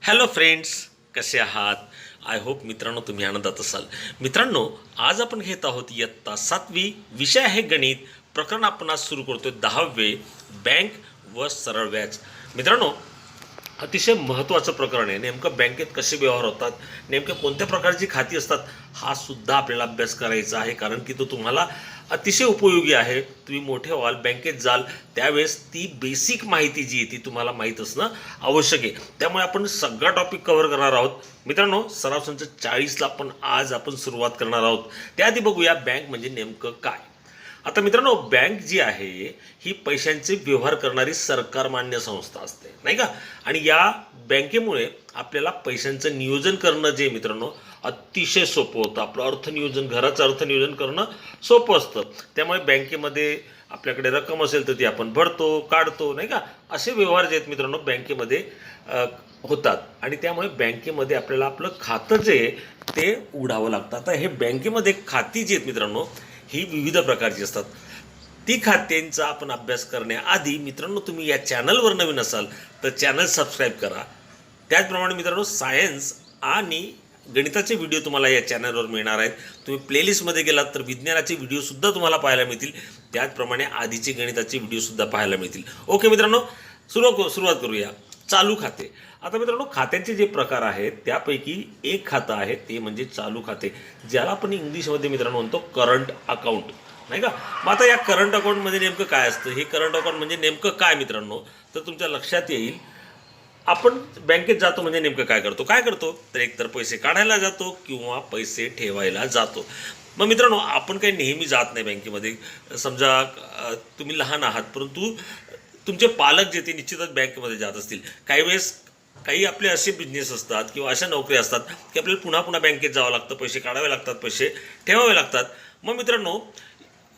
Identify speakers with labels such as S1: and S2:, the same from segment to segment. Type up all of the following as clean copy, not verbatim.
S1: Hello friends, कसे आहात? I hope मित्रांनो तुम्ही आनंदात असाल. मित्रांनो, आज आपण घेत आहोत इयत्ता 7वी, विषय आहे गणित. प्रकरण आपण आज सुरू करतोय 10वे, बँक व सरळ व्याज. मित्रांनो, अतिशय महत्त्वाचं प्रकरण आहे. नेमकं बँकेत कसे व्यवहार होतात, नेमक्या कोणत्या प्रकारची खाती असतात, हा सुद्धा आपल्याला अभ्यास करायचा आहे. कारण की तो तुम्हाला अतिशय उपयोगी आहे. तुम्ही मोठे व्हाल, बँकेत जाल, त्यावेळेस ती बेसिक माहिती जी आहे ती तुम्हाला माहीत असणं आवश्यक आहे. त्यामुळे आपण सगळा टॉपिक कव्हर करणार आहोत. मित्रांनो, सराव संच 40ला आज आपण सुरुवात करणार आहोत. त्याआधी बघूया बँक म्हणजे नेमकं काय. आता मित्रांनो, बँक जी आहे ही पैशांचे व्यवहार करणारी सरकारमान्य संस्था असते, नाही का? आणि या बँकेमुळे आपल्याला पैशांचं नियोजन करणं जे मित्रांनो अतिशय सोपं होतं. आपलं अर्थनियोजन, घराचं अर्थनियोजन करणं सोपं असतं. त्यामुळे बँकेमध्ये आपल्याकडे रक्कम असेल तर ती आपण भरतो, काढतो, नाही का? असे व्यवहार जे आहेत मित्रांनो बँकेमध्ये होतात. आणि त्यामुळे बँकेमध्ये आपल्याला आपलं खातं जे आहे ते उघडावं लागतं. आता हे बँकेमध्ये खाती जी आहेत मित्रांनो ही विविध प्रकारची असतात. ती खात्यांचा आपण अभ्यास करण्याआधी मित्रांनो, तुम्ही या चॅनलवर नवीन असाल तर चॅनल सबस्क्राईब करा. त्याचप्रमाणे मित्रांनो, सायन्स आणि गणिताचे व्हिडिओ तुम्हाला या चॅनलवर मिळणार आहेत. तुम्ही प्लेलिस्टमध्ये गेलात तर विज्ञानाचे व्हिडिओसुद्धा तुम्हाला पाहायला मिळतील. त्याचप्रमाणे आधीचे गणिताचे व्हिडिओसुद्धा पाहायला मिळतील. ओके मित्रांनो, सुरुवात करूया. चालू खाते. आता मित्रांनो, खात्यांचे जे प्रकार आहेत त्यापैकी एक खातं आहे ते म्हणजे चालू खाते, ज्याला आपण इंग्लिशमध्ये मित्रांनो म्हणतो करंट अकाउंट, नाही का? मग आता या करंट अकाउंटमध्ये नेमकं काय असतं? हे करंट अकाउंट म्हणजे नेमकं काय मित्रांनो, तर तुमच्या लक्षात येईल. आपण बँकेत जातो म्हणजे नेमकं काय करतो तर एकतर पैसे काढायला जातो किंवा पैसे ठेवायला जातो. मग मित्रांनो, आपण काही नेहमी जात नाही बँकेमध्ये. समजा तुम्ही लहान आहात, परंतु तुमचे पालक जे ते निश्चितच बँकेमध्ये जात असतील. काही वेळेस काही आपले असे बिझनेस असतात किंवा अशा नोकऱ्या असतात की आपल्याला पुन्हा पुन्हा बँकेत जावं लागतं, पैसे काढावे लागतात, पैसे ठेवावे लागतात. मग मित्रांनो,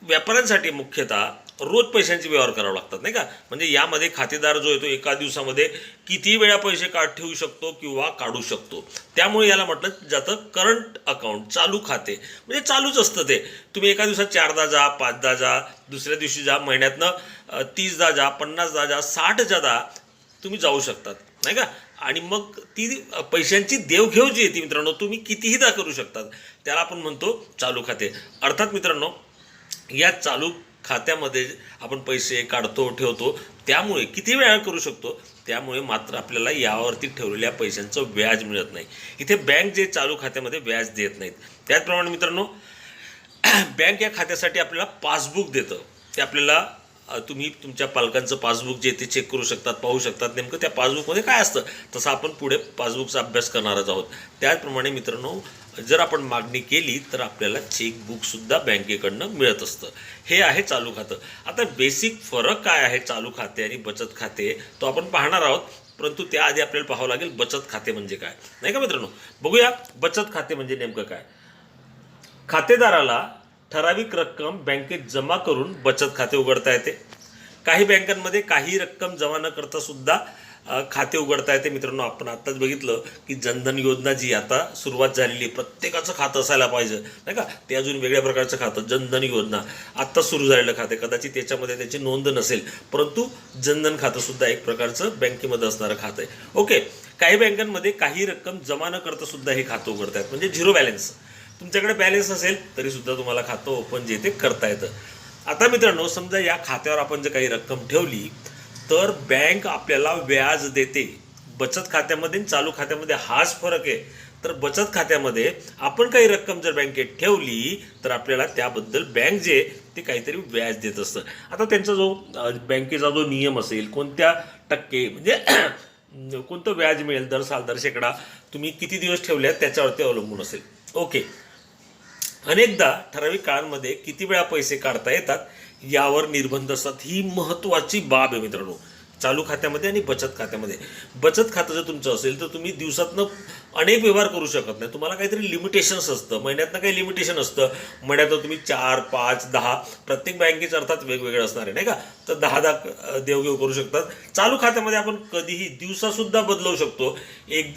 S1: व्यापाऱ्यांसाठी मुख्यतः रोज पैशांचे व्यवहार करावे लागतात, नाही का? म्हणजे यामध्ये खातेदार जो आहे तो एका दिवसामध्ये किती वेळा पैसे ठेवू शकतो किंवा काढू शकतो. त्यामुळे याला म्हटलं जातं करंट अकाउंट, चालू खाते. म्हणजे चालूच असतं ते. तुम्ही एका दिवसात 4दा जा, 5दा जा, दुसऱ्या दिवशी जा, महिन्यातनं 30दा जा, 50दा जा, 60दा तुम्ही जाऊ शकतात, नाही का? आणि मग ती पैशांची देवघेव जी आहे ती मित्रांनो तुम्ही कितीहीदा करू शकतात. त्याला आपण म्हणतो चालू खाते. अर्थात मित्रांनो, या चालू खात्यामध्ये आपण पैसे काढतो, ठेवतो, त्यामुळे किती वेळा करू शकतो. त्यामुळे मात्र आपल्याला यावरती ठेवलेल्या पैशांचं व्याज मिळत नाही. इथे बँक जे चालू खात्यामध्ये व्याज देत नाहीत. त्याचप्रमाणे मित्रांनो, बँक या खात्यासाठी आपल्याला पासबुक देतं. ते आपल्याला तुम्ही तुमच्या पालकांचं पासबुक जे ते चेक करू शकतात, पाहू शकतात नेमकं त्या पासबुकमध्ये काय असतं. तसं आपण पुढे पासबुकचा अभ्यास करणारच आहोत. त्याचप्रमाणे मित्रांनो, जर आपण मागणी केली तर आपल्याला चेकबुकसुद्धा बँकेकडनं मिळत असतं. हे आहे चालू खातं. आता बेसिक फरक काय आहे चालू खाते आणि बचत खाते तो आपण पाहणार आहोत. परंतु त्याआधी आपल्याला पाहावं लागेल बचत खाते म्हणजे काय, नाही का मित्रांनो? बघूया बचत खाते म्हणजे नेमकं काय. खातेदाराला ठराविक रक्कम बँकेत जमा करून बचत खाते उघडता येते. काही बँकांमध्ये काही रक्कम जमा न करता सुद्धा खाते उघडता येते. मित्रांनो, आपण आत्ताच बघितलं की जनधन योजना जी आता सुरुवात झालेली, प्रत्येकाचं खातं असायला पाहिजे, नाही का? ते अजून वेगळ्या प्रकारचं खातं, जनधन योजना आत्ता सुरू झालेलं खाते. कदाचित त्याच्यामध्ये त्याची नोंद नसेल, परंतु जनधन खातं सुद्धा एक प्रकारचं बँकेमध्ये असणारं खातं आहे. ओके, काही बँकांमध्ये काही रक्कम जमा न करता सुद्धा हे खातं उघडतात, म्हणजे झिरो बॅलन्स. तुमच्याकडे बॅलन्स असेल तरी सुद्धा तुम्हाला खातं ओपन जे ते करता येतं. आता मित्रांनो, समजा या खात्यावर आपण जर काही रक्कम ठेवली तर बँक आपल्याला व्याज देते. बचत खात्यामध्ये आणि चालू खात्यामध्ये हाच फरक आहे. तर बचत खात्यामध्ये आपण काही रक्कम जर बँकेत ठेवली तर आपल्याला त्याबद्दल बँक जे ते काहीतरी व्याज देत असतं. आता त्यांचा जो बँकेचा जो नियम असेल, कोणत्या टक्के म्हणजे कोणतं व्याज मिळेल, दर साल, दर शेकडा तुम्ही किती दिवस ठेवल्यात त्याच्यावरती अवलंबून असेल. ओके, अनेकदा ठराविक काळांमध्ये किती वेळा पैसे काढता येतात यावर निर्बंध असतात. ही महत्त्वाची बाब आहे मित्रांनो चालू खात्यामध्ये आणि बचत खात्यामध्ये. बचत खातं जर तुमचं असेल तर तुम्ही दिवसातनं अनेक व्यवहार करू शकत नाही. तुम्हाला काहीतरी लिमिटेशन्स असतं, महिन्यातनं काही लिमिटेशन असतं. महिन्यातनं तुम्ही 4, 5, 10 प्रत्येक बँकेचं अर्थात वेगवेगळे असणार आहे नाही का, तर 10 देवघेव करू शकतात. चालू खात्यामध्ये आपण कधीही दिवसासुद्धा बदलवू शकतो. एक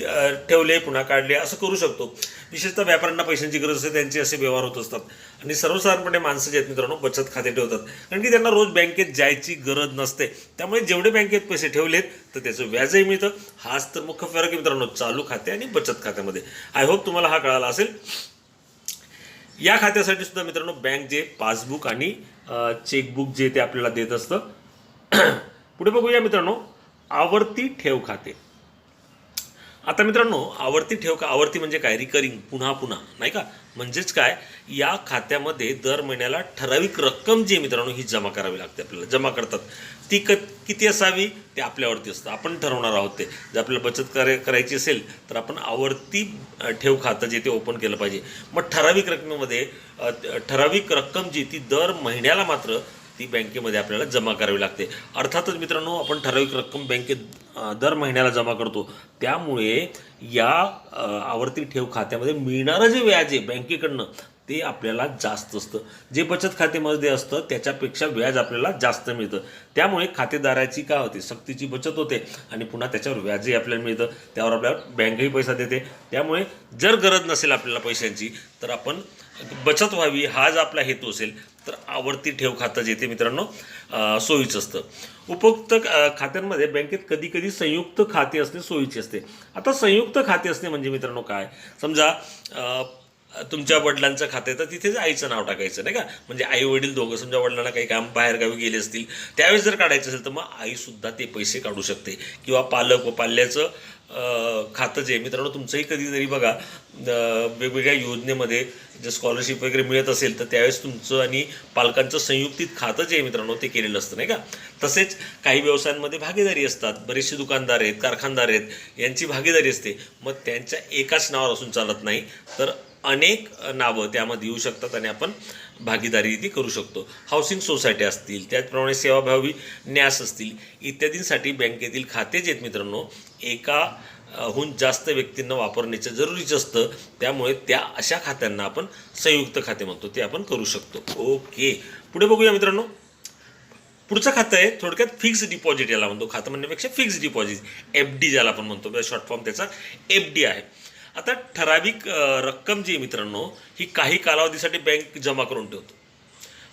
S1: ठेवले पुन्हा काढले असं करू शकतो. विशेषतः व्यापाऱ्यांना पैशांची गरज असते, त्यांचे असे व्यवहार होत असतात. आणि सर्वसाधारणपणे माणसं जे आहेत मित्रांनो बचत खाते ठेवतात, कारण की त्यांना रोज बँकेत जायची गरज नसते. त्यामुळे जेवढे बँकेत पैसे ठेवलेत तर त्याचं व्याजही मिळतं. हाच तर मुख्य फरक आहे मित्रांनो चालू खाते आणि बचत खात्यामध्ये. आय होप तुम्हाला हा कळाला असेल. या खात्यासाठी सुद्धा मित्रांनो बँक जे पासबुक आणि चेकबुक जे ते आपल्याला देत असतं. पुढे बघूया मित्रांनो आवर्ती ठेव खाते. आता मित्रांनो आवर्ती म्हणजे काय, रिकरिंग, पुन्हा पुन्हा नाही का, म्हणजेच काय, या खात्यामध्ये दर महिन्याला ठराविक रक्कम जी मित्रांनो ही जमा करावी लागते. आपल्याला जमा करतात ती किती असावी ते आपल्यावरती असतं, आपण ठरवणार आहोत. ते जर आपल्याला बचत करायची असेल तर आपण आवर्ती ठेव खातं जे ते ओपन केलं पाहिजे. मग ठराविक रकमेमध्ये ठराविक रक्कम जी ती दर महिन्याला मात्र ती बँकेमध्ये आपल्याला जमा करावी लागते. अर्थातच मित्रांनो आपण ठराविक रक्कम बँकेत दर महिन्याला जमा करतो, त्यामुळे या आवर्ती ठेव खात्यामध्ये मिळणारं जे व्याज आहे बँकेकडनं ते आपल्याला जास्त असतं. जे बचत खात्यामध्ये असतं त्याच्यापेक्षा व्याज आपल्याला जास्त मिळतं. त्यामुळे खातेदाराची काय होते, सक्तीची बचत होते आणि पुन्हा त्याच्यावर व्याजही आपल्याला मिळतं. त्यावर आपल्याला बँकही पैसा देते. त्यामुळे जर गरज नसेल आपल्याला पैशांची तर आपण बचत व्हावी हा जर आपला हेतू असेल तर आवर्ती ठेव खातं जे ते मित्रांनो सोयीचं असतं. उपयुक्त खात्यांमध्ये बँकेत कधी कधी संयुक्त खाते असणे सोयीचे असते. आता संयुक्त खाते असणे म्हणजे मित्रांनो काय, समजा तुमच्या वडिलांचं खातं आहे तर तिथेच आईचं नाव टाकायचं नाही का, म्हणजे आई वडील दोघं, समजा वडिलांना काही काम बाहेरगावी गेले असतील त्यावेळेस जर काढायचं असेल तर मग आईसुद्धा ते पैसे काढू शकते. किंवा पालक व पाल्याचं खातं जे मित्रांनो तुमचंही कधीतरी बघा वेगवेगळ्या योजनेमध्ये जर स्कॉलरशिप वगैरे मिळत असेल तर त्यावेळेस तुमचं आणि पालकांचं संयुक्तित खातं जे आहे मित्रांनो ते केलेलं असतं नाही का. तसेच काही व्यवसायांमध्ये भागीदारी असतात, बरेचसे दुकानदार आहेत, कारखानदार आहेत, यांची भागीदारी असते. मग त्यांच्या एकाच नावावर असून चालत नाही, तर अनेक नावं त्यामध्ये येऊ शकतात आणि आपण भागीदारी ती करू शकतो. हाऊसिंग सोसायटी असतील, त्याचप्रमाणे सेवाभावी न्यास असतील इत्यादींसाठी बँकेतील खाते जे आहेत मित्रांनो एकाहून जास्त व्यक्तींना वापरण्याचं जरुरीचं असतं. त्यामुळे त्या अशा खात्यांना आपण संयुक्त खाते म्हणतो, ते आपण करू शकतो. ओके, पुढे बघूया मित्रांनो. पुढचं खातं आहे थोडक्यात फिक्स्ड डिपॉझिट, याला म्हणतो. खातं म्हणण्यापेक्षा फिक्स्ड डिपॉझिट, FD ज्याला आपण म्हणतो, शॉर्ट फॉर्म त्याचा FD आहे. आता ठराविक रक्कम जी मित्रांनो ही काही कालावधीसाठी बँक जमा करून ठेवतो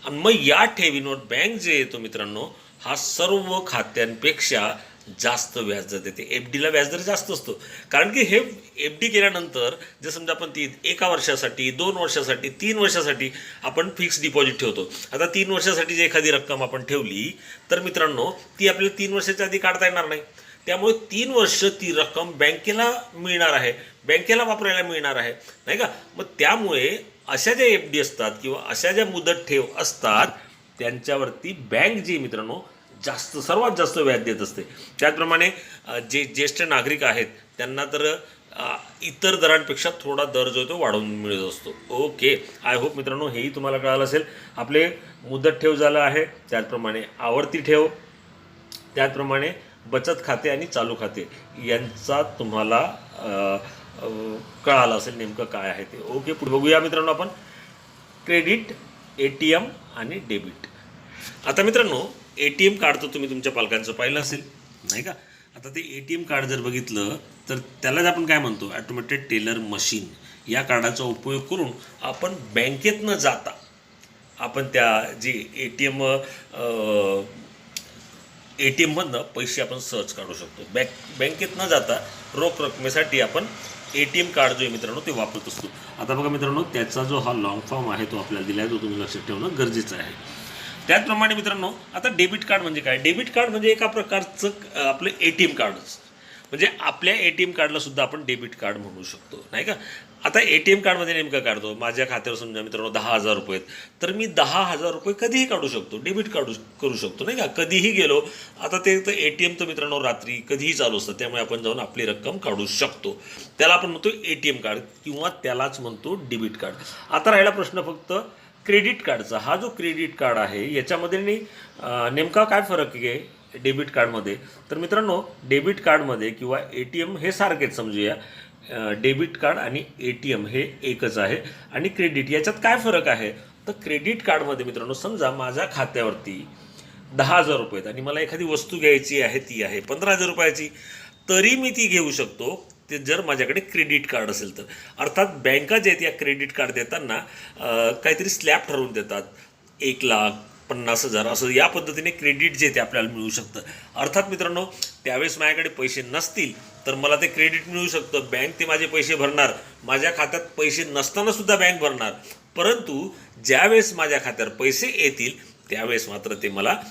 S1: आणि मग या ठेवींवर बँक जे येतो मित्रांनो हा सर्व खात्यांपेक्षा जास्त व्याजदर देते. FDला व्याजदर जास्त असतो, कारण की हे FD केल्यानंतर जर समजा आपण ती 1 वर्षासाठी, 2 वर्षासाठी, 3 वर्षासाठी आपण फिक्स डिपॉझिट ठेवतो. आता 3 वर्षासाठी जी एखादी रक्कम आपण ठेवली तर मित्रांनो ती आपल्याला 3 वर्षाच्या आधी काढता येणार नाही. त्यामुळे 3 वर्ष ती रक्कम बँकेला मिळणार आहे, बँकेला वापरायला मिळणार आहे नाही का. मग त्यामुळे अशा ज्या FD असतात किंवा अशा ज्या मुदत ठेव असतात त्यांच्यावरती बँक जी मित्रांनो सर्वात जास्त व्याज देत असते. त्याचप्रमाणे जे ज्येष्ठ नागरिक आहेत त्यांना तर इतर दरांपेक्षा थोडा दर जो तो वाढवून मिळत असतो. ओके, आय होप मित्रांनो हेही तुम्हाला कळालं असेल. आपले मुदत ठेव झालं आहे, त्याचप्रमाणे आवर्ती ठेव, त्याचप्रमाणे बचत खाते आणि चालू खाते यांचा तुम्हाला कळालं असेल नेमकं काय आहे ते. ओके, पुढे बघूया मित्रांनो आपण क्रेडिट, ATM आणि डेबिट. आता मित्रांनो ATM कार्ड तर तुम्ही तुमच्या पालकांचं पाहिलं असेल नाही का. आता ते ATM कार्ड जर बघितलं तर त्यालाच आपण काय म्हणतो, ऑटोमॅटेड टेलर मशीन. या कार्डाचा उपयोग करून आपण बँकेत न जाता आपण त्या जी ATMमधनं पैसे आपण सहज काढू शकतो. बँकेत न जाता रोख रकमेसाठी आपण ATM कार्ड जो आहे मित्रांनो ते वापरत असतो. आता बघा मित्रांनो त्याचा जो हा लॉंग फॉर्म आहे तो आपल्याला दिला आहे, तो तुम्ही लक्षात ठेवणं गरजेचं आहे. त्याचप्रमाणे मित्रांनो आता डेबिट कार्ड म्हणजे काय, डेबिट कार्ड म्हणजे एका प्रकारचं आपलं ATM कार्डच, म्हणजे आपल्या ATM कार्डला सुद्धा आपण डेबिट कार्ड म्हणू शकतो नाही का. आता ATM कार्डमध्ये नेमकं काढतो, माझ्या खात्यावर समजा मित्रांनो 10,000 रुपये आहेत तर मी 10,000 रुपये कधीही काढू शकतो, डेबिट करू शकतो नाही का. कधीही गेलो, आता ते तर ATM तर मित्रांनो रात्री कधीही चालू असतं, त्यामुळे आपण जाऊन आपली रक्कम काढू शकतो. त्याला आपण म्हणतो ATM कार्ड किंवा त्यालाच म्हणतो डेबिट कार्ड. आता राहिला प्रश्न फक्त क्रेडिट कार्डचा. हा जो क्रेडिट कार्ड आहे याच्यामध्ये नेमका काय फरक आहे डेबिट कार्डमध्ये, तर मित्रांनो डेबिट कार्डमध्ये किंवा ATM हे सारखेच समजूया, डेबिट कार्ड आणि ATM हे एकच आहे. आणि क्रेडिट याच्यात काय फरक आहे, तर क्रेडिट कार्डमध्ये मित्रांनो समजा माझ्या खात्यावरती 10,000 रुपये आहेत आणि मला एखादी वस्तू घ्यायची आहे, ती आहे 15,000 रुपयाची, तरी मी ती घेऊ शकतो ते जर माझ्याकडे क्रेडिट कार्ड असेल तर. अर्थात बँका जे आहेत या क्रेडिट कार्ड देताना काहीतरी स्लॅब ठरवून देतात, 1,00,000 50,000 असं या पद्धतीने क्रेडिट जे ते आपल्याला मिळू शकतं. अर्थात मित्रांनो त्यावेळेस माझ्याकडे पैसे नसतील तर मला ते क्रेडिट मिळू शकतं. बँक ते माझे पैसे भरणार, माझ्या खात्यात पैसे नसताना सुद्धा बँक भरणार. परंतु ज्यावेळेस माझ्या खात्यावर पैसे येतील त्यावेळेस मात्र ते मला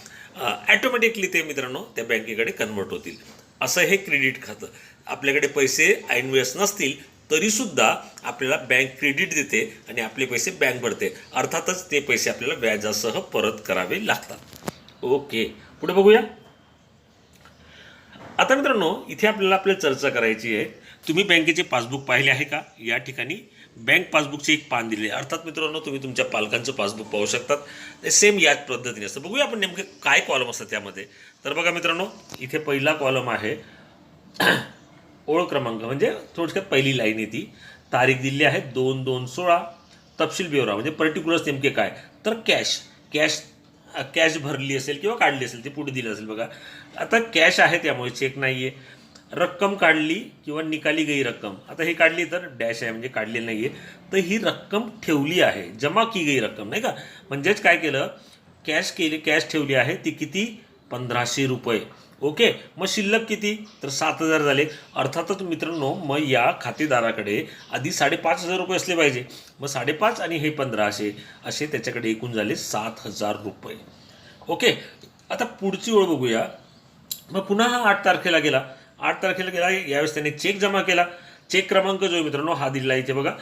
S1: ॲटोमॅटिकली ते मित्रांनो त्या बँकेकडे कन्वर्ट होतील. असं हे क्रेडिट खातं. आपल्याकडे पैसे ऐन वेळेस नसतील तरीसुद्धा आपल्याला बँक क्रेडिट देते आणि आपले पैसे बँक भरते. अर्थातच ते पैसे आपल्याला व्याजासह परत करावे लागतात. ओके, पुढे बघूया. आता मित्रांनो इथे आपल्याला चर्चा करायची आहे. तुम्ही बँकेचे पासबुक पाहिले आहे का? या ठिकाणी बँक पासबुकचे एक पान दिले. अर्थात मित्रांनो तुम्ही तुमच्या पालकांचं पासबुक पाहू शकतात. ते सेम याच पद्धतीने असतं. बघूया आपण नेमके काय कॉलम असतात त्यामध्ये. तर बघा मित्रांनो इथे पहिला कॉलम आहे ओळख क्रमांक, म्हणजे थोडक्यात पहिली लाईन येते. तारीख दिली आहे 2/2/16. तपशील ब्यौरा म्हणजे पर्टिक्युलर्स नेमके काय, तर कॅश भरली असेल किंवा काढली असेल ते पुढे दिलं असेल. बघा आता कॅश आहे त्यामुळे चेक नाही आहे. रक्कम काढली किंवा निकाली गई रक्कम, आता ही काढली तर डॅश आहे म्हणजे काढलेली नाही आहे. तर ही रक्कम ठेवली आहे, जमा की गई रक्कम, नाही का. म्हणजेच काय केलं, कॅश ठेवली आहे ती किती, 1,500 रुपये. ओके, मग शिल्लक किती, तर 7,000 झाले. अर्थातच मित्रांनो मग या खातेदाराकडे आधी 5,500 रुपये असले पाहिजे. मग 5,500 आणि हे 1,500 असे त्याच्याकडे एकूण झाले 7,000 रुपये. ओके, आता पुढची ओळ बघूया. मग पुन्हा हा 8 तारखेला गेला. यावेळेस त्याने चेक जमा केला. चेक क्रमांक जो मित्रांनो हा दिला इथे बघा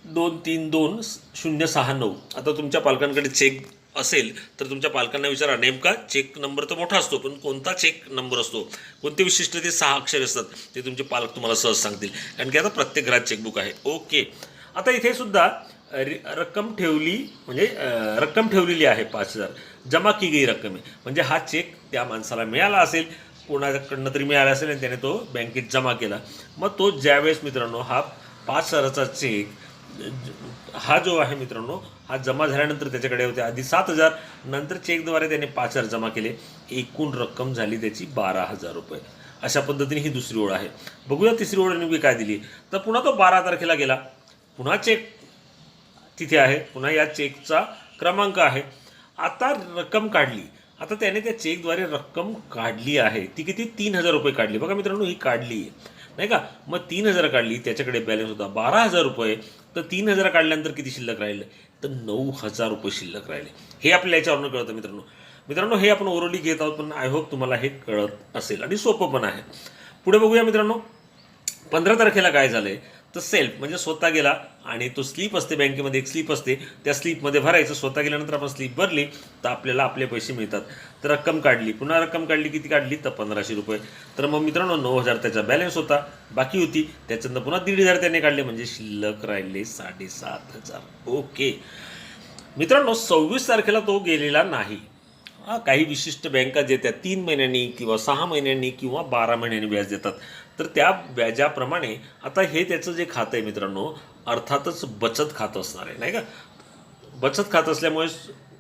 S1: 232,069. आता तुमच्या पालकांकडे चेक असेल तर तुमच्या पालकांना विचारा, नेमका चेक नंबर तर मोठा असतो पण कोणता चेक नंबर असतो, कोणते विशिष्ट ते 6 अक्षर असतात ते तुमचे पालक तुम्हाला सहज सांगतील, कारण की आता प्रत्येक घरात चेकबुक आहे. ओके, आता इथे सुद्धा रक्कम ठेवलेली आहे 5,000. जमा की गई रक्कम आहे म्हणजे हा चेक त्या माणसाला मिळाला असेल, कोणाकडनं तरी मिळाला असेल आणि त्याने तो बँकेत जमा केला. मग तो ज्यावेळेस मित्रांनो हा 5,000चा चेक हा जो आहे मित्रांनो हा जमा झाल्यानंतर त्याच्याकडे होते आधी 7,000, नंतर चेकद्वारे त्याने 5,000 जमा केले. एकूण रक्कम झाली त्याची 12,000 रुपये. अशा पद्धतीने ही दुसरी ओळ आहे. बघूया तिसरी ओळ नेमकी काय दिली. तर पुन्हा तो 12 तारखेला गेला. पुन्हा चेक तिथे आहे, पुन्हा या चेकचा क्रमांक आहे. आता रक्कम काढली. आता त्याने त्या चेकद्वारे रक्कम काढली आहे ती किती, 3,000 रुपये काढली. बघा मित्रांनो ही काढली आहे नाही का. मग 3,000 काढली, त्याच्याकडे बॅलन्स होता 12,000 रुपये. तर 3,000 काढल्यानंतर किती शिल्लक राहिले, तर 9,000 रुपये शिल्लक राहिले. हे आपल्याला याच्यावरून कळतं मित्रांनो हे आपण ओरली घेत आहोत पण आय होप तुम्हाला हे कळत असेल आणि सोपं पण आहे. पुढे बघूया मित्रांनो 15 तारखेला काय झालंय, तर सेल्फ म्हणजे स्वतः गेला आणि तो स्लिप असते बँकेमध्ये, एक स्लिप असते, त्या स्लिपमध्ये भरायचं. स्वतः गेल्यानंतर आपण स्लिप भरली तर आपल्याला आपले पैसे मिळतात. तर रक्कम काढली, पुन्हा रक्कम काढली, किती काढली तर 1,500 रुपये. तर मग मित्रांनो 9,000 त्याचा बॅलन्स होता, बाकी होती. त्याच्यानंतर पुन्हा 1,500 त्याने काढले म्हणजे शिल्लक राहिले 7,500. ओके मित्रांनो 26 तारखेला तो गेलेला नाही. काही विशिष्ट बँका देतात 3 महिन्यांनी किंवा 6 महिन्यांनी किंवा 12 महिन्यांनी व्याज देतात. तर त्या व्याजाप्रमाणे आता हे त्याचं जे खातं आहे मित्रांनो अर्थातच बचत खातं असणार आहे नाही का. बचत खातं असल्यामुळे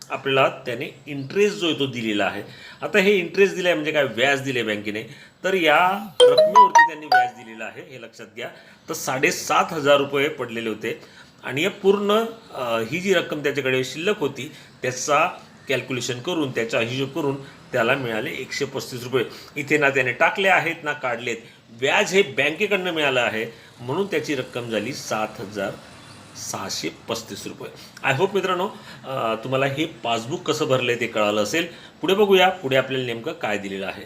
S1: आपल्याला त्याने इंटरेस्ट जो आहे तो दिलेला आहे. आता हे इंटरेस्ट दिलं आहे म्हणजे काय, व्याज दिले बँकेने. तर या रकमेवरती त्यांनी व्याज दिलेलं आहे हे लक्षात घ्या. तर 7,500 रुपये पडलेले होते आणि या पूर्ण ही जी रक्कम त्याच्याकडे शिल्लक होती त्याचा कॅल्क्युलेशन करून त्याचा हिशोब करून त्याला मिळाले 135 रुपये. इथे ना त्याने टाकले आहेत ना काढलेत, व्याज हे बँकेकडनं मिळालं आहे म्हणून त्याची रक्कम झाली 7,635 रुपये. आय होप मित्रांनो तुम्हाला हे पासबुक कसं भरलं आहे ते कळालं असेल. पुढे बघूया, पुढे आपल्याला नेमकं काय दिलेलं आहे.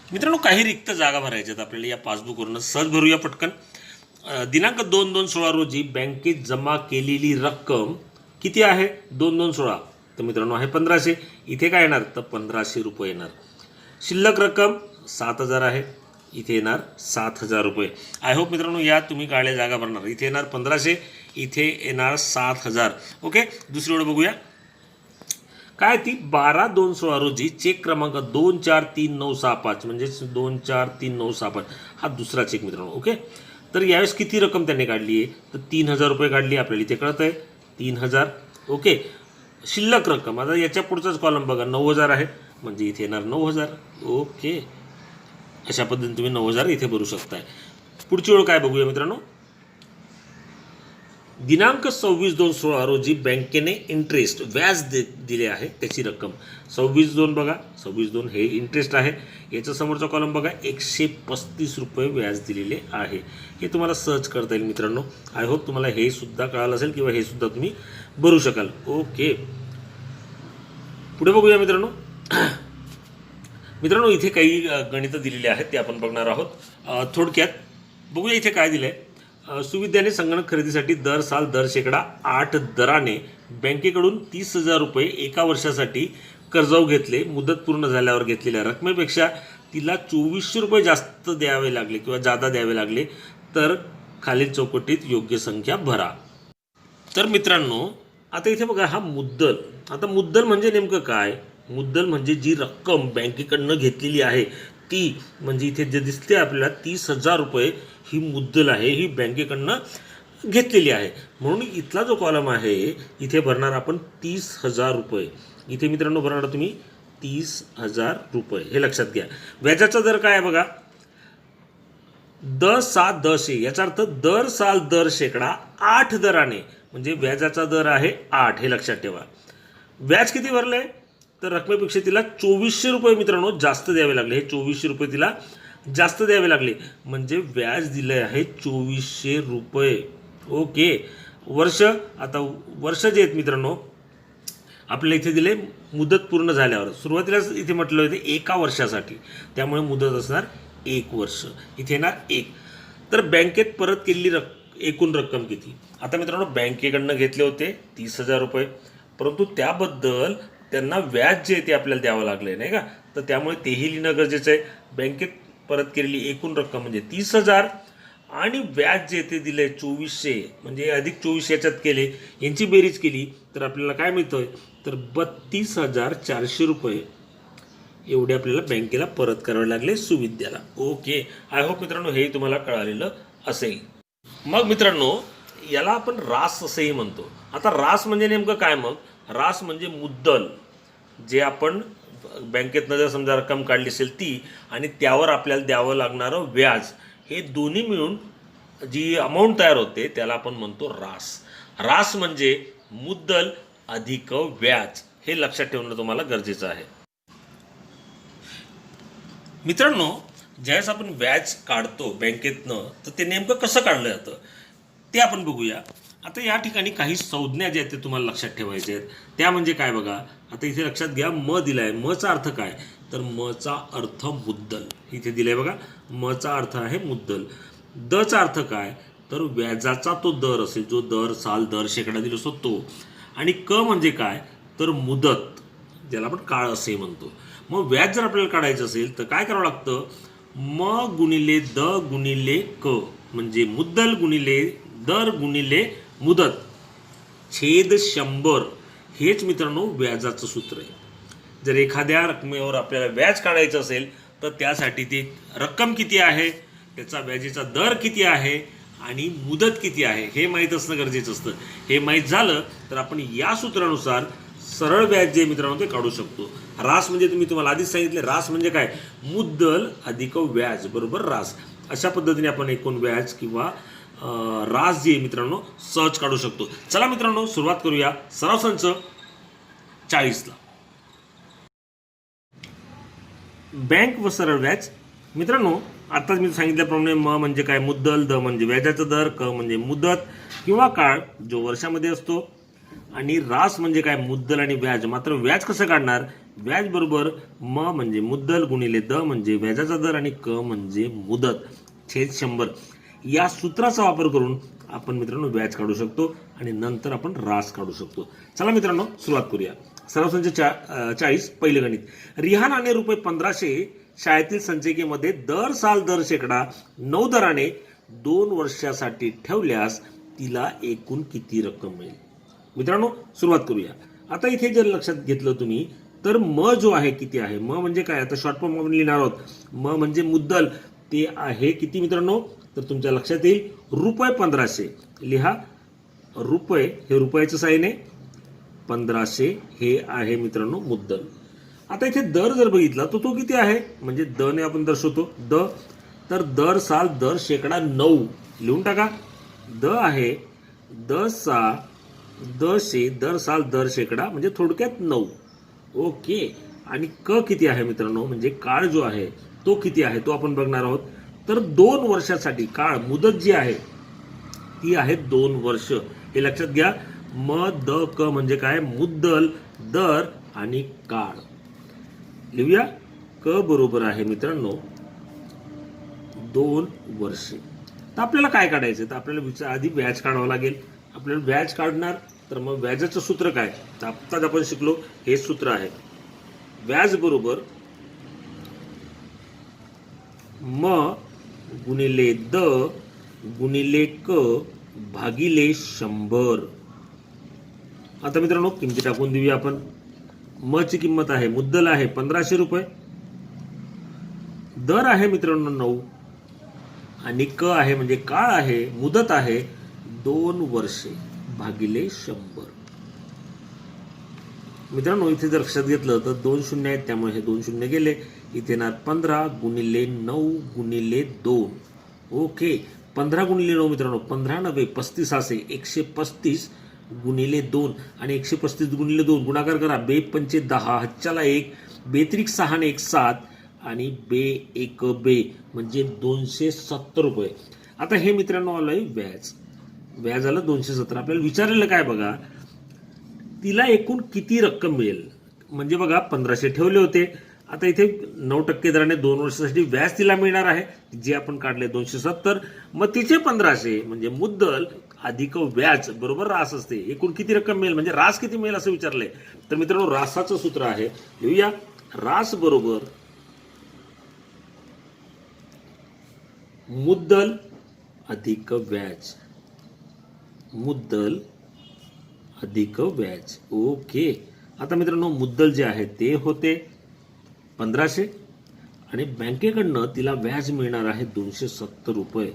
S1: मित्रांनो काही रिक्त जागा भरायच्यात आपल्याला या पासबुकवरून, सहज भरूया पटकन. दिनांक 2/2/16 रोजी बँकेत जमा केलेली रक्कम किती आहे, 2/2/16. तर मित्रांनो आहे 1,500. इथे काय येणार तर 1,500 रुपये येणार. शिल्लक रक्कम 7,000 आहे, इथे येणार 7,000 रुपये. आय होप मित्रांनो या तुम्ही काळ्या जागा भरणार. इथे येणार 1,500, इथे येणार 7,000. ओके, दुसरी ओळ बघूया काय ती 12/2/16 रोजी चेक क्रमांक 243965 म्हणजे 243965 हा दुसरा चेक मित्रांनो. ओके, तर यावेळेस किती रक्कम त्यांनी काढली आहे तर 3,000 रुपये काढली. आपल्याला इथे कळत आहे 3,000. ओके, शिल्लक रक्कम आता याच्या पुढचाच कॉलम बघा 9,000 आहे म्हणजे इथे येणार 9,000. ओके, अशा पद्धतीने तुम्ही 9,000 इथे भरू शकताय. पुढची ओळ काय बघूया मित्रांनो. दिनांक 26/2/16 रोजी बँकेने इंटरेस्ट व्याज दिले आहे त्याची रक्कम 26/2 बघा 26/2 हे इंटरेस्ट आहे. याच्या समोरचा कॉलम बघा 135 रुपये व्याज दिलेले आहे. हे तुम्हाला सर्च करता येईल मित्रांनो. आय होप तुम्हाला हे सुद्धा कळालं असेल किंवा हे सुद्धा तुम्ही भरू शकाल. ओके, पुढे बघूया मित्रांनो. मित्रांनो इथे काही गणितं दिलेली आहेत ते आपण बघणार आहोत. थोडक्यात बघूया इथे काय दिलं आहे. सुविद्याने संगणक खरेदीसाठी दर साल दर शेकडा 8 दराने बँकेकडून 30,000 रुपये एका वर्षासाठी कर्जाऊ घेतले. मुदत पूर्ण झाल्यावर घेतलेल्या रकमेपेक्षा तिला 2400 रुपये जास्त द्यावे लागले किंवा जादा द्यावे लागले तर खालील चौकटीत योग्य संख्या भरा. तर मित्रांनो आता इथे बघा हा मुद्दल. आता मुद्दल म्हणजे नेमकं काय. मुद्दल म्हणजे जी रक्कम बँकेकडनं घेतलेली आहे ती म्हणजे इथे जे दिसते आपल्याला 30,000 रुपये ही मुद्दल आहे, ही बँकेकडनं घेतलेली आहे. म्हणून इथला जो कॉलम आहे इथे भरणार आपण 30,000 रुपये. इथे मित्रांनो भरणार तुम्ही 30,000 रुपये हे लक्षात घ्या. व्याजाचा दर काय आहे बघा 10/7/10 याचा अर्थ दर साल दर शेकडा 8 दराने म्हणजे व्याजाचा दर आहे 8 हे लक्षात ठेवा. व्याज किती भरलंय तर रकमेपेक्षा तिला 2400 रुपये मित्रांनो जास्त द्यावे लागले. हे 2400 रुपये तिला जास्त द्यावे लागले म्हणजे व्याज दिले आहे 2400 रुपये. ओके, वर्ष आता वर्ष जे आहेत मित्रांनो आपल्याला इथे दिले मुदत पूर्ण झाल्यावर. सुरुवातीलाच इथे म्हटलं होतं एका वर्षासाठी त्यामुळे मुदत असणार 1 वर्ष. इथे येणार 1. तर बँकेत परत केलेली एकूण रक्कम किती. आता मित्रांनो बँकेकडनं घेतले होते 30,000 रुपये परंतु त्याबद्दल त्यांना व्याज जे ते आपल्याला द्यावं लागलं नाही का. तर त्यामुळे तेही लिहिणं गरजेचं आहे. बँकेत परत केलेली एकूण रक्कम म्हणजे 30,000 आणि व्याज जे ते दिले 2400 म्हणजे अधिक 2400 याच्यात केले यांची बेरीज केली तर आपल्याला काय मिळतंय तर 32,400 रुपये एवढे आपल्याला बँकेला परत करावे लागले सुविद्याला. ओके, आय होप मित्रांनो हे तुम्हाला कळालेलं असेल. मग मित्रांनो याला आपण रास असंही म्हणतो. आता रास म्हणजे नेमकं काय. मग रास म्हणजे मुद्दल जे आपण बँकेतनं जर समजा रक्कम काढली असेल ती आणि त्यावर आपल्याला द्यावं लागणारं व्याज हे दोन्ही मिळून जी अमाऊंट तयार होते त्याला आपण म्हणतो रास. रास म्हणजे मुद्दल अधिक व्याज हे लक्षात ठेवणं तुम्हाला गरजेचं आहे. मित्रांनो ज्यावेळेस आपण व्याज काढतो बँकेतनं तर ते नेमकं कसं काढलं जातं ते आपण बघूया. आता या ठिकाणी काही संज्ञा ज्या आहेत ते तुम्हाला लक्षात ठेवायचे आहेत. त्या म्हणजे काय बघा. आता इथे लक्षात घ्या म दिलाय. मचा अर्थ काय तर मचा अर्थ मुद्दल इथे दिलाय बघा. मचा अर्थ आहे मुद्दल. दचा अर्थ काय तर व्याजाचा तो दर असेल जो दर साल दर शेकडा दिला असतो तो. आणि क म्हणजे काय तर मुदत ज्याला आपण काळ असे म्हणतो. मग व्याज जर आपल्याला काढायचं असेल तर काय करावं लागतं म गुणिले द गुणिले क म्हणजे मुद्दल गुणिले दर गुणिले मुदत छेद 100 हेच मित्रांनो व्याजाचं सूत्र आहे. जर एखाद्या रकमेवर आपल्याला व्याज काढायचं असेल तर त्यासाठी ती रक्कम किती आहे त्याचा व्याजाचा दर किती आहे आणि मुदत किती आहे हे माहीत असणं गरजेचं असतं. हे माहीत झालं तर आपण या सूत्रानुसार सरळ व्याज जे मित्रांनो ते काढू शकतो. रास म्हणजे तुम्हाला आधीच सांगितले रास म्हणजे काय मुद्दल अधिक व्याज बरोबर रास. अशा पद्धतीने आपण एकूण व्याज किंवा रास जे मित्रांनो सहज काढू शकतो. चला मित्रांनो सुरुवात करूया सराव संच 40ला. बँक व सरळ व्याज. मित्रांनो आताच मी सांगितल्याप्रमाणे म म्हणजे काय मुद्दल, द म्हणजे व्याजाचा दर, क म्हणजे मुदत किंवा काळ जो वर्षामध्ये असतो आणि रास म्हणजे काय मुद्दल आणि व्याज. मात्र व्याज कसं काढणार व्याज बरोबर म म्हणजे मुद्दल गुणिले द म्हणजे व्याजाचा दर आणि क म्हणजे मुदत छेद 100 या सूत्राचा वापर करून आपण मित्रांनो व्याज काढू शकतो आणि नंतर आपण रास काढू शकतो. चला मित्रांनो सुरुवात करूया. सराव संच 40 पहिलं गणित. रिहानाने रुपये 1500 शाळेतील संचिकेमध्ये दर साल दर शेकडा 9 दराने 2 वर्षासाठी ठेवल्यास तिला एकूण किती रक्कम मिळेल. मित्रांनो सुरुवात करूया. आता इथे जर लक्षात घेतलं तुम्ही तर म जो आहे किती आहे, म म्हणजे काय, आता शॉर्ट फॉर्म आपण लिहिणार आहोत. म म्हणजे मुद्दल, ते आहे किती मित्रांनो, तर तुमच्या लक्षात येईल ₹1500. लिहा रुपये, हे रुपयाचं साइन आहे, 1500 हे आहे मित्रांनो मुद्दल. आता इथे दर जर बघितला तर तो किती आहे, म्हणजे द ने आपण दर्शवतो द, तर दर साल दर शेकडा 9 लिहून टाका. द आहे द सा द शे दर साल दर शेकडा, म्हणजे थोडक्यात 9. ओके. आणि क किती आहे मित्रांनो, म्हणजे काळ जो आहे तो किती आहे तो आपण बघणार आहोत. तर 2 वर्षासाठी काळ, मुदत जी आहे ती आहे 2 वर्ष. हे लक्षात घ्या. म द क म्हणजे काय, मुद्दल, दर आणि काळ. लिहूया. क बरोबर आहे मित्रांनो 2 वर्षे. तर आपल्याला काय काढायचं, तर आपल्याला आधी व्याज काढावं लागेल. आपल्याला व्याज काढणार, तर मग व्याजाचं सूत्र काय, तर आत्ताच आपण शिकलो हे सूत्र आहे. व्याज बरोबर म गुणिले द गुणिले क भागिले 100. आता मित्रांनो किमती टाकून देऊया आपण. म ची किंमत आहे, मुद्दल आहे ₹1500, दर आहे मित्रांनो 9, आणि क आहे म्हणजे काळ आहे, मुदत आहे 2 वर्षे भागिले 100. मित्रांनो इथे जर लक्षात घेतलं तर 2 शून्य आहेत, त्यामुळे हे 2 शून्य गेले. इथे येणार 15 गुणिले 9 गुणिले 2. ओके. 15 गुणिले 9 मित्रांनो, 15 9 35 असे 135 गुणिले 2, आणि 135 गुणिले 2 गुणाकार करा. बे 5 10, हच्च्याला 1, बेत्रिक 6 ने 1 7, आणि बे 1 बे म्हणजे ₹270. आता हे मित्रांनो आलंय व्याज. व्याज आलं 270. आपल्याला विचारलेलं काय बघा, तिला एकूण किती रक्कम मिळेल, म्हणजे बघा 1500 ठेवले होते. आता इथे 9% दराने 2 वर्षासाठी व्याज तिला मिळणार आहे, जे आपण काढले 270. मग तिचे 1500 म्हणजे मुद्दल अधिक व्याज बरोबर रास असते. एकूण किती रक्कम मिळेल, म्हणजे रास किती मिळेल असं विचारलंय. तर मित्रांनो रासाचं सूत्र आहे, लिहूया. रास बरोबर मुद्दल अधिक व्याज, मुद्दल अधिक व्याज. ओके. आता मित्रांनो मुद्दल जे आहे ते होते 1500, आणि बँकेकडनं तिला व्याज मिळणार आहे ₹270.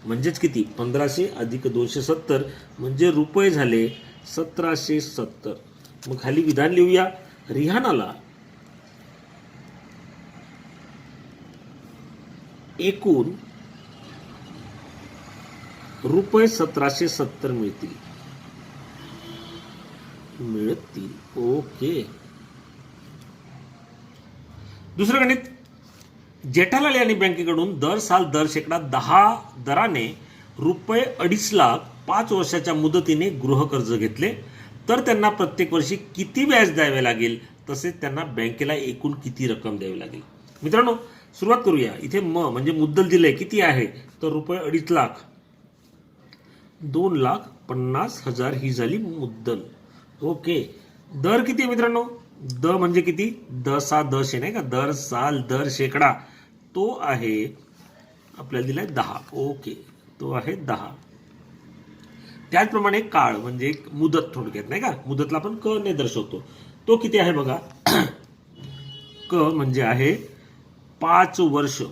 S1: म्हणजेच किती, 1500 अधिक 270 म्हणजे रुपये झाले 1770. मग खाली विधान लिहूया. रिहानाला एकूण रुपये 1770 मिळतील. ओके. दुसरं गणित. जेठालाल यांनी बँकेकडून दर साल दर शेकडा 10 दराने रुपये 2.5 लाख 5 वर्षाच्या मुदतीने गृहकर्ज घेतले, तर त्यांना प्रत्येक वर्षी किती व्याज द्यावे लागेल, तसेच त्यांना बँकेला एकूण किती रक्कम द्यावी लागेल. मित्रांनो सुरुवात करूया. इथे म म्हणजे मुद्दल दिले किती आहे, तर रुपये 2.5 लाख, 2,50,000 ही झाली मुद्दल. ओके. दर किती आहे मित्रांनो, द म्हणजे किती, द सा द शे नाही का, दर साल दर शेकडा, तो आहे आपल्याला दिलाय 10. ओके, तो आहे 10. त्याचप्रमाणे काळ म्हणजे मुदत, थोडक्यात नाही का, मुदतला आपण क ने दर्शवतो. तो किती आहे बघा, क म्हणजे आहे 5 वर्ष.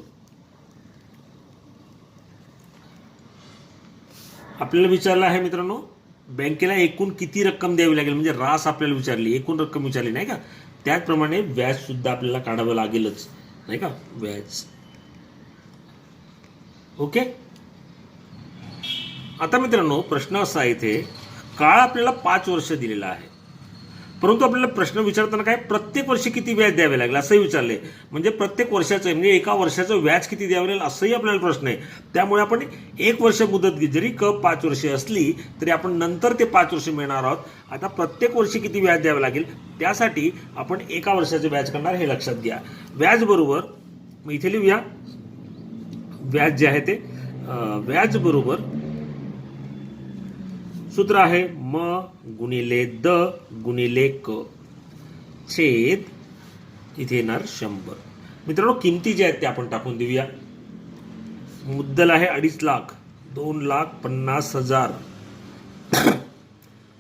S1: आपल्याला विचारलं आहे मित्रांनो बँकेला एकूण किती रक्कम द्यावी लागेल, म्हणजे रास आपल्याला विचारली, एकूण रक्कम विचारली नाही का. त्याचप्रमाणे व्याज सुद्धा आपल्याला काढावं लागेलच नाही का, व्याज. ओके. आता मित्रांनो प्रश्न असा आहे, इथे काळ आपल्याला 5 वर्ष दिलेला आहे, परंतु आपल्याला प्रश्न विचारताना काय प्रत्येक वर्षी किती व्याज द्यावे लागेल असंही विचारले. म्हणजे प्रत्येक वर्षाचं म्हणजे एका वर्षाचं व्याज किती द्यावे लागेल असंही आपल्याला प्रश्न आहे. त्यामुळे आपण 1 वर्ष मुदत जरी 5 वर्षे असली तरी आपण नंतर ते 5 वर्ष मिळणार आहोत. आता प्रत्येक वर्षी किती व्याज द्यावे लागेल त्यासाठी आपण एका वर्षाचे व्याज करणार हे लक्षात घ्या. व्याज बरोबर मग इथे लिहूया. व्याज जे आहे ते व्याज बरोबर सूत्र आहे म गुणिले द गुणिले क छेद इथे येणार 100. मित्रांनो किमती ज्या आहेत त्या आपण टाकून देऊया. मुद्दल आहे 2.5 लाख, 2,50,000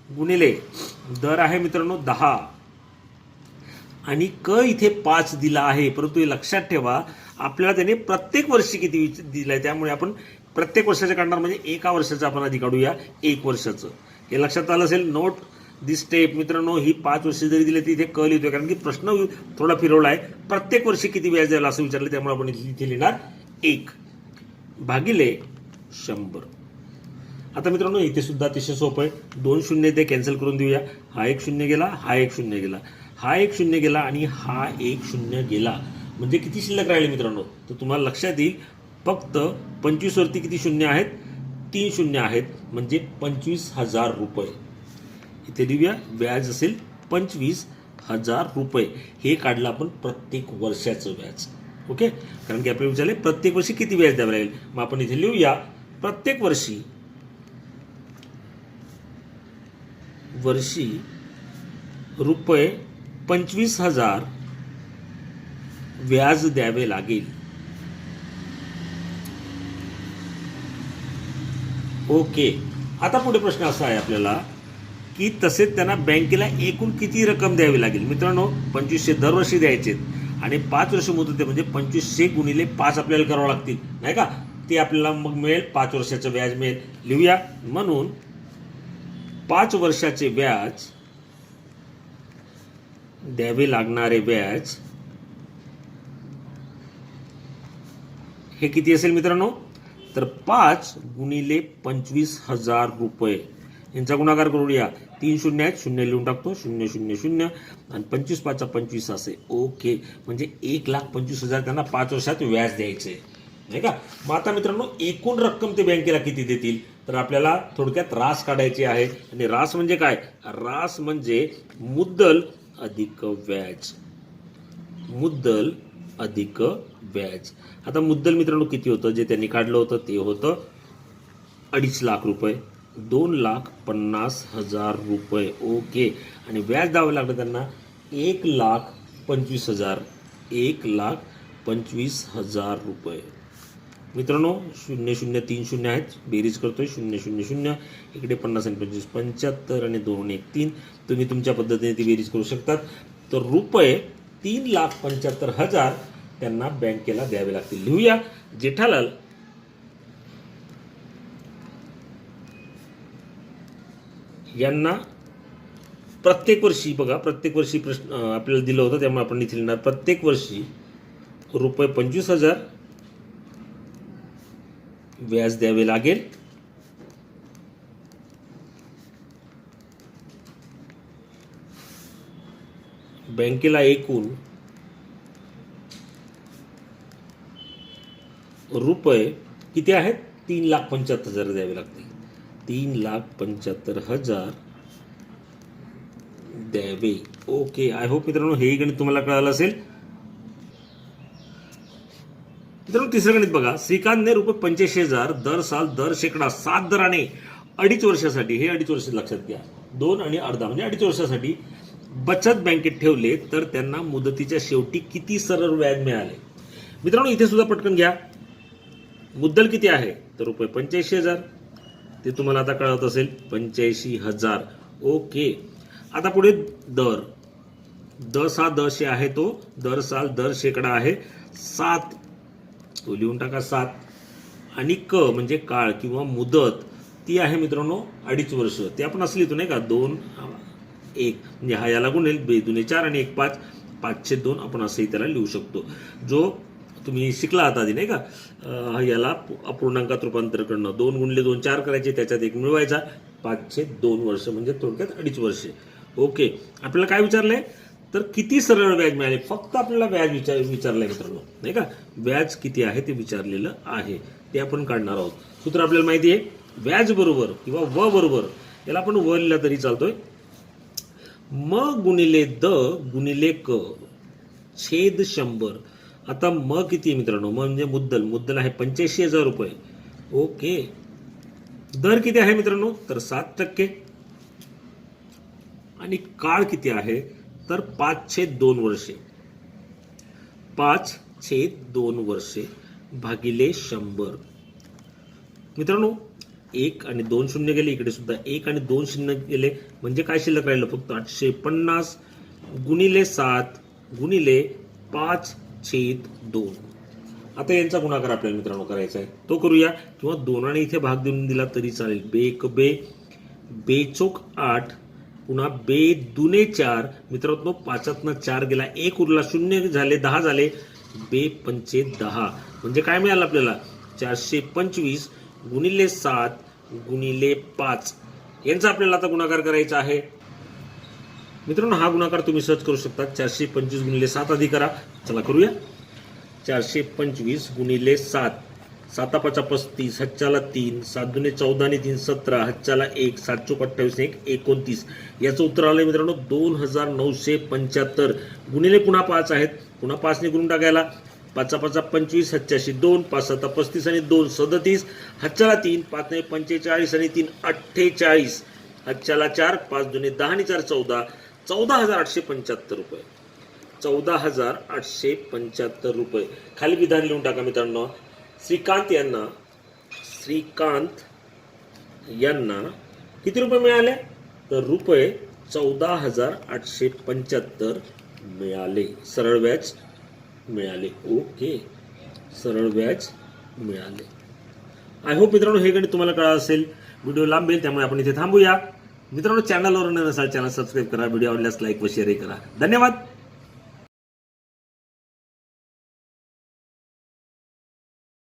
S1: गुणिले दर आहे मित्रांनो 10 आणि क इथे 5 दिला आहे, परंतु हे लक्षात ठेवा आपल्याला त्याने प्रत्येक वर्षी किती दिलाय, त्यामुळे आपण प्रत्येक वर्षाचं काढणार, म्हणजे एका वर्षाचं आपण आधी काढूया 1 वर्षाचं. हे लक्षात आलं असेल. नोट दिस स्टेप मित्रांनो, ही 5 वर्ष जरी दिली तर इथे क लिहितोय, कारण की प्रश्न थोडा फिरवला आहे. प्रत्येक वर्षी किती व्याज द्यायला असं विचारलं, त्यामुळे आपण इथे लिहिणार 1 भागिले 100. आता मित्रांनो इथे सुद्धा अतिशय सोपं आहे. 2 शून्य ते कॅन्सल करून देऊया. हा 1 शून्य गेला, हा 1 शून्य गेला, हा 1 शून्य गेला आणि हा 1 शून्य गेला. म्हणजे किती शिल्लक राहिले मित्रांनो, तर तुम्हाला लक्षात येईल फक्त 25 वरती किती शून्य आहेत, 3 शून्य आहेत, म्हणजे 25,000 रुपये. इथे लिहूया व्याज असेल 25,000 रुपये. हे काढलं आपण प्रत्येक वर्षाचं व्याज. ओके, कारण की आपल्याला विचारले प्रत्येक वर्षी किती व्याज द्यावं लागेल. मग आपण इथे लिहूया प्रत्येक वर्षी रुपये 25,000 व्याज द्यावे लागेल. ओके, आता पुढे प्रश्न असा आहे आपल्याला की तसेच त्यांना बँकेला एकूण किती रक्कम द्यावी लागेल. मित्रांनो 2500 दरवर्षी द्यायचे आणि 5 वर्ष मुदत आहे, म्हणजे 2500 गुणिले 5 आपल्याला करावं लागतील, नाही का. ते आपल्याला मग मिळेल 5 वर्षाचं व्याज मिळेल. लिहूया म्हणून 5 वर्षाचे व्याज द्यावे लागणारे व्याज हे किती असेल मित्रांनो, तर 5 गुणिले 25,000 रुपये. यांचा गुणाकार करूया. 3 शून्य आहेत, शून्य लिहून टाकतो, 0 0 0 आणि 25 5 25 असे. ओके, म्हणजे 1,25,000 त्यांना 5 वर्षात व्याज द्यायचे, नाही का. मग आता मित्रांनो एकूण रक्कम ते बँकेला किती देतील, तर आपल्याला थोडक्यात रास काढायची आहे. आणि रास म्हणजे काय, रास म्हणजे मुद्दल अधिक व्याज. मुद्दल अधिक व्याज. आता मुद्दल मित्रांनो किती होतं, जे त्यांनी काढलं होतं ते होतं 2.5 लाख रुपये, 2,50,000 रुपये. ओके, आणि व्याज द्यावं लागलं त्यांना 1,25,000, 1,25,000 रुपये. मित्रांनो 0 0 3 शून्य आहेत, बेरीज करतोय 0 0 0, इकडे 50 आणि 25 75 आणि 2 1 3. तुम्ही तुमच्या पद्धतीने ती बेरीज करू शकतात. तर रुपये 3,75,000 त्यांना बँकेला द्यावे लागतील. लिहूया जेठालाल यांना प्रत्येक वर्षी, बघा प्रत्येक वर्षी प्रश्न आपल्याला दिलं होतं, त्यामुळे आपण इथे लिहिणार प्रत्येक वर्षी रुपये 25,000 व्याज द्यावे लागेल. बँकेला एकूण रुपये किती आहेत, 3,75,000 द्यावे लागतील. 3,75,000 द्यावे. ओके, आय होप मित्रांनो हे गणित तुम्हाला कळालं असेल. मित्रांनो तिसरं गणित बघा. श्रीकांतने रुपये 85,000 दर साल दर शेकडा 7 दराने 2.5 वर्षासाठी, हे 2.5 वर्ष लक्षात घ्या, 2 आणि अर्धा म्हणजे 2.5 वर्षासाठी बचत बँकेत ठेवले तर त्यांना मुदतीच्या शेवटी किती सरळ व्याज मिळाले. मित्रांनो इथे सुद्धा पटकन घ्या. मुद्दल किती आहे, तर रुपये 85,000, ते तुम्हाला आता कळत असेल 85,000. ओके, आता पुढे दर, दर दशे आहे, तो दर साल दर शेकडा आहे 7, तो लिहून टाका 7. आणि क म्हणजे काळ किंवा मुदत ती आहे मित्रांनो 2.5 वर्ष. ते आपण असं लिहितो नाही का, 2 1 म्हणजे हा याला गुणेल 2 2 4 आणि 1 5, 5/2 आपण असंही त्याला लिहू शकतो. जो तुम्ही शिकला आता आधी नाही का, याला अपूर्णांकात रूपांतर करणं, 2 गुणिले 2 4 करायचे, त्याच्यात 1 मिळवायचा, 5/2 वर्ष म्हणजे थोडक्यात 2.5 वर्षे. ओके, आपल्याला काय विचारलंय, तर किती सरळ व्याज मिळाले, फक्त आपल्याला व्याज विचारलंय मित्रांनो, नाही का. व्याज किती आहे ते विचारलेलं आहे, ते आपण काढणार आहोत. सूत्र आपल्याला माहिती आहे, व्याज बरोबर किंवा व बरोबर, याला आपण व लिहिला तरी चालतोय, म गुणिले द गुणिले क छेद 100. आता म किती आहे मित्रांनो, म म्हणजे मुद्दल, मुद्दल आहे 85,000 रुपये. ओके, दर किती आहे मित्रांनो, तर 7%. आणि काळ किती आहे, तर 5/2 वर्षे, 5/2 वर्षे भागिले 100. मित्रांनो 1 आणि 2 शून्य गेले, इकडे सुद्धा 1 आणि 2 शून्य गेले, म्हणजे काय शिल्लक राहिलं फक्त 850 गुणिले 7 गुणिले 5/2. आता यांचा गुणाकार आपल्याला मित्रांनो करायचा आहे, तो करूया, किंवा 2 आणि इथे भाग देऊन दिला तरी चालेल. बे एक बे, बे चोक 8, पुन्हा बे दुने 4. मित्रांनो 5तनं 4 गेला, 1 उरला, 0 झाले, 10 झाले, बे पंचे 10, म्हणजे काय मिळालं आपल्याला 425 गुणिले 7 गुणिले 5. यांचा आपल्याला आता गुणाकार करायचा आहे. मित्रांनो हा गुणाकार तुम्ही सहज करू शकता. 425 गुणिले 7 आधी करा, चला करूया. 425 गुणिले 7, 7×5 35, हच्चाला 3, 7 दुने 14 आणि 3 17, हच्चाला 1, 7 चोक 28, 1 29. याचं उत्तर आलंय मित्रांनो 2975 गुणिले पुन्हा 5 आहेत, पुन्हा 5 ने गुणून टाकायला. 5×5 25, हच्च्याशी 2, 5×7 35 आणि 2 37, हच्चाला 3, 5 ने 45 आणि 3 48, हच्चाला 4, 5 दुने 10 आणि 4 14, 14,875 रुपये. 14,875 रुपये. खाली विधान लिहून टाका मित्रांनो. श्रीकांत यांना किती रुपये मिळाले, तर रुपये 14,875 मिळाले. सरळ व्याज मिळाले. ओके, सरळ व्याज मिळाले. आय होप मित्रांनो हे गणित तुम्हाला कळलं असेल. व्हिडिओ लांबेल त्यामुळे आपण इथे थांबूया. मित्रांनो चॅनलवर नसाल चॅनल सबस्क्राईब करा, व्हिडिओ आवडल्यास लाईक व शेअर करा. धन्यवाद.